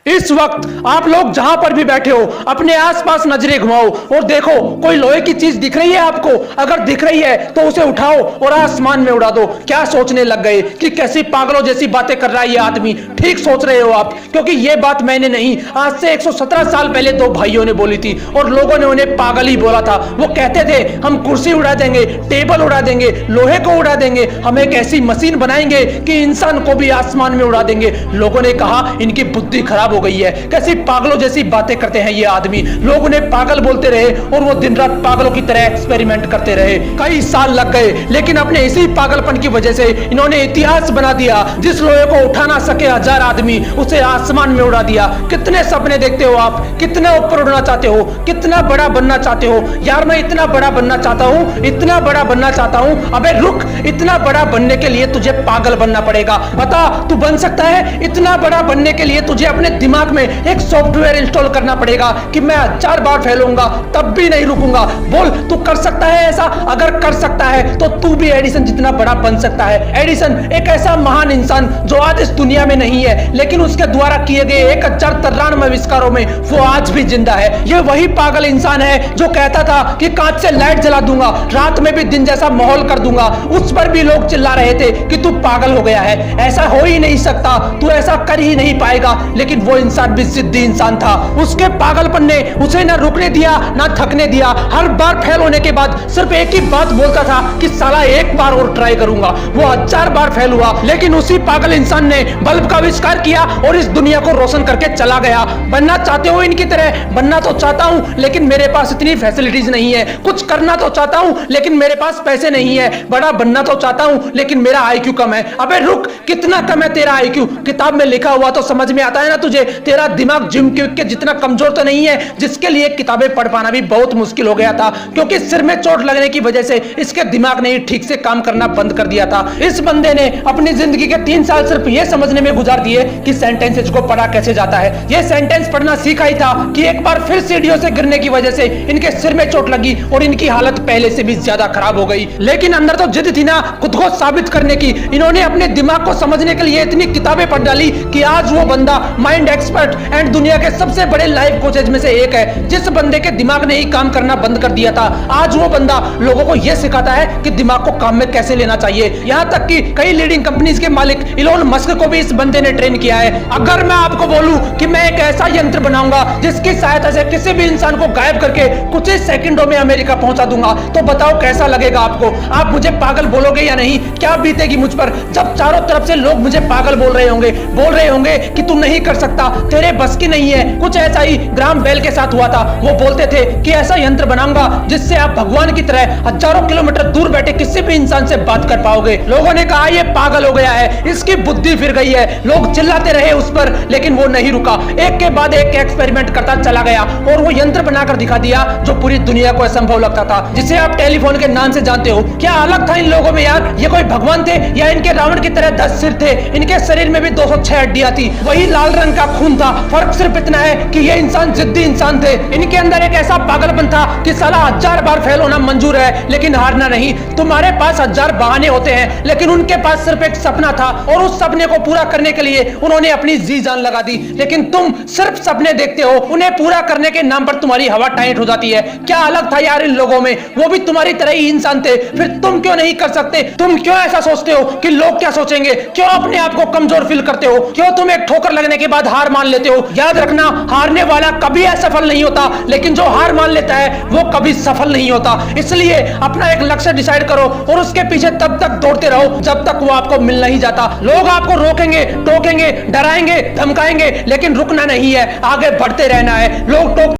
इस वक्त आप लोग जहां पर भी बैठे हो अपने आसपास नजरें घुमाओ और देखो कोई लोहे की चीज दिख रही है आपको। अगर दिख रही है तो उसे उठाओ और आसमान में उड़ा दो। क्या सोचने लग गए कि कैसी पागलों जैसी बातें कर रहा है ये आदमी। ठीक सोच रहे हो आप, क्योंकि ये बात मैंने नहीं, आज से 117 साल पहले दो भाइयों ने बोली थी और लोगों ने उन्हें पागल ही बोला था। वो कहते थे हम कुर्सी उड़ा देंगे, टेबल उड़ा देंगे, लोहे को उड़ा देंगे, हम एक ऐसी मशीन बनाएंगे कि इंसान को भी आसमान में उड़ा देंगे। लोगों ने कहा इनकी बुद्धि खराब हो गई है, कैसी पागलों जैसी बातें करते हैं ये आदमी। लोग उन्हें पागल बोलते रहे और वो दिन रात पागलों की तरह एक्सपेरिमेंट करते रहे। कई साल लग गए, लेकिन अपने इसी पागलपन की वजह से इन्होंने इतिहास बना दिया। जिस लोहे को उठा ना सके 1000 आदमी, उसे आसमान में उड़ा दिया। कितने सपने देखते हो आप, कितना ऊपर उड़ना चाहते हो, कितना बड़ा बनना चाहते हो। यार मैं इतना बड़ा बनना चाहता हूँ, इतना बड़ा बनना चाहता हूँ। अबे रुक, इतना बड़ा बनने के लिए तुझे पागल बनना पड़ेगा। बता तू बन सकता है? इतना बड़ा बनने के लिए तुझे अपने दिमाग में एक सॉफ्टवेयर इंस्टॉल करना पड़ेगा कि मैं 1000 बार फैलूंगा तब भी नहीं रुकूंगा। बोल तू कर सकता है ऐसा? अगर कर सकता है तो तू भी एडिसन जितना बड़ा बन सकता है। एडिसन एक ऐसा महान इंसान जो आज इस दुनिया में नहीं है, लेकिन उसके द्वारा किए गए 1093 आविष्कारों में वो आज भी जिंदा है। ये वही पागल इंसान है जो कहता था कि कांच से लाइट जला दूंगा, रात में भी दिन जैसा माहौल कर दूंगा। उस पर भी लोग चिल्ला रहे थे कि तू पागल हो गया है, ऐसा हो ही नहीं सकता, तू ऐसा कर ही नहीं पाएगा। लेकिन वो इंसान भी जिद्दी इंसान था। उसके पागलपन ने उसे ना रुकने दिया ना थकने दिया। हर बार फेल होने के बाद सिर्फ एक ही बात बोलता था कि साला एक बार और ट्राई करूंगा। वो 1000 बार फेल हुआ, लेकिन उसी पागल इंसान ने बल्ब का आविष्कार किया और इस दुनिया को रोशन करके चला गया। बनना चाहते हो इनकी तरह? बनना तो चाहता हूं, लेकिन मेरे पास इतनी फैसिलिटीज नहीं है। कुछ करना तो चाहता हूं, लेकिन मेरे पास पैसे नहीं है। बड़ा बनना तो चाहता हूं, लेकिन मेरा आईक्यू कम है। अबे रुक, कितना कम है तेरा आईक्यू? किताब में लिखा हुआ तो समझ में आता है ना तुझे। तेरा दिमाग जिम के जितना कमजोर तो नहीं है, जिसके लिए किताबें पढ़ पाना भी बहुत मुश्किल हो गया था, क्योंकि सिर में चोट लगने की वजह से इसके दिमाग ने ठीक से काम करना बंद कर दिया था। इस बंदे ने अपनी जिंदगी के 3 साल सिर्फ ये समझने में गुजार दिए कि सेंटेंसेस को पढ़ा कैसे जाता है। ये सेंटेंस पढ़ना सीखा ही था कि एक बार फिर सीढ़ियों से गिरने की वजह से इनके सिर में चोट लगी और इनकी हालत पहले से भी ज्यादा खराब हो गई। लेकिन अंदर तो जिद थी ना खुद को साबित करने की। इन्होंने अपने दिमाग को समझने के लिए इतनी किताबें पढ़ डाली कि आज वो बंदा माइंड एक्सपर्ट एंड दुनिया के सबसे बड़े लाइफ कोचेज में से एक है। जिस बंदे के दिमाग ने ही काम करना बंद कर दिया था, आज वो बंदा लोगों को यह सिखाता है कि दिमाग को काम में कैसे लेना चाहिए। यहां तक कि कई लीडिंग कंपनीज के मालिक इलोन मस्क को भी इस बंदे ने ट्रेन किया है। अगर मैं आपको बोलूं कि मैं एक ऐसा यंत्र बनाऊंगा जिसकी सहायता से किसी भी इंसान को गायब करके कुछ ही सेकंडों में अमेरिका पहुंचा दूंगा, तो बताओ कैसा लगेगा आपको? आप मुझे पागल बोलोगे या नहीं? क्या बीतेगी मुझ पर जब चारों तरफ से लोग मुझे पागल बोल रहे होंगे कि तू नहीं कर सकता, तेरे बस की नहीं है। कुछ ऐसा ही ग्राहम बेल के साथ हुआ था। वो बोलते थे कि ऐसा यंत्र बनाऊंगा जिससे आप भगवान की तरह हजारों किलोमीटर दूर बैठे किसी भी इंसान से बात कर पाओगे। लोगों ने कहा ये पागल हो गया है, इसकी बुद्धि फिर गई है। लोग चिल्लाते रहे उस पर, लेकिन वो नहीं रुका। एक के बाद एक एक्सपेरिमेंट करता चला गया और वो यंत्र बनाकर दिखा दिया जो पूरी दुनिया को असंभव लगता था, जिसे आप टेलीफोन के नाम से जानते हो। क्या अलग था इन लोगों में यार? ये कोई भगवान थे या इनके रावण की तरह 10 सिर थे? इनके शरीर में भी 206 हड्डियां थी, वही लाल रंग का खून था। फर्क सिर्फ इतना है कि ये इंसान जिद्दी इंसान थे। इनके अंदर एक ऐसा पागलपन था कि साला 1000 बार फेल होना मंजूर है लेकिन हारना नहीं। तुम्हारे पास 1000 बहाने होते हैं, लेकिन उनके पास सिर्फ एक सपना था और उस सपने को पूरा करने के लिए उन्होंने अपनी जी जान लगा दी। लेकिन तुम सिर्फ सपने देखते हो, उन्हें पूरा करने के नाम पर तुम्हारी हवा टाइट हो जाती है। क्या अलग था यार इन लोगों में? वो भी तुम्हारी तरह ही इंसान थे, फिर तुम क्यों नहीं कर सकते? तुम क्यों ऐसा सोचते हो कि लोग क्या सोचेंगे? क्यों अपने आप को कमजोर फील करते हो? क्यों तुम एक ठोकर लगने के बाद हार मान लेते हो? याद रखना, हारने वाला कभी असफल नहीं होता, लेकिन जो हार मान लेता है वो कभी सफल नहीं होता। इसलिए अपना एक लक्ष्य डिसाइड करो और उसके पीछे तब तक दौड़ते रहो जब तक वो आपको मिल नहीं जाता। लोग आपको रोकेंगे, टोकेंगे, डराएंगे, धमकाएंगे, लेकिन रुकना नहीं है, आगे बढ़ते रहना है। लोग टोक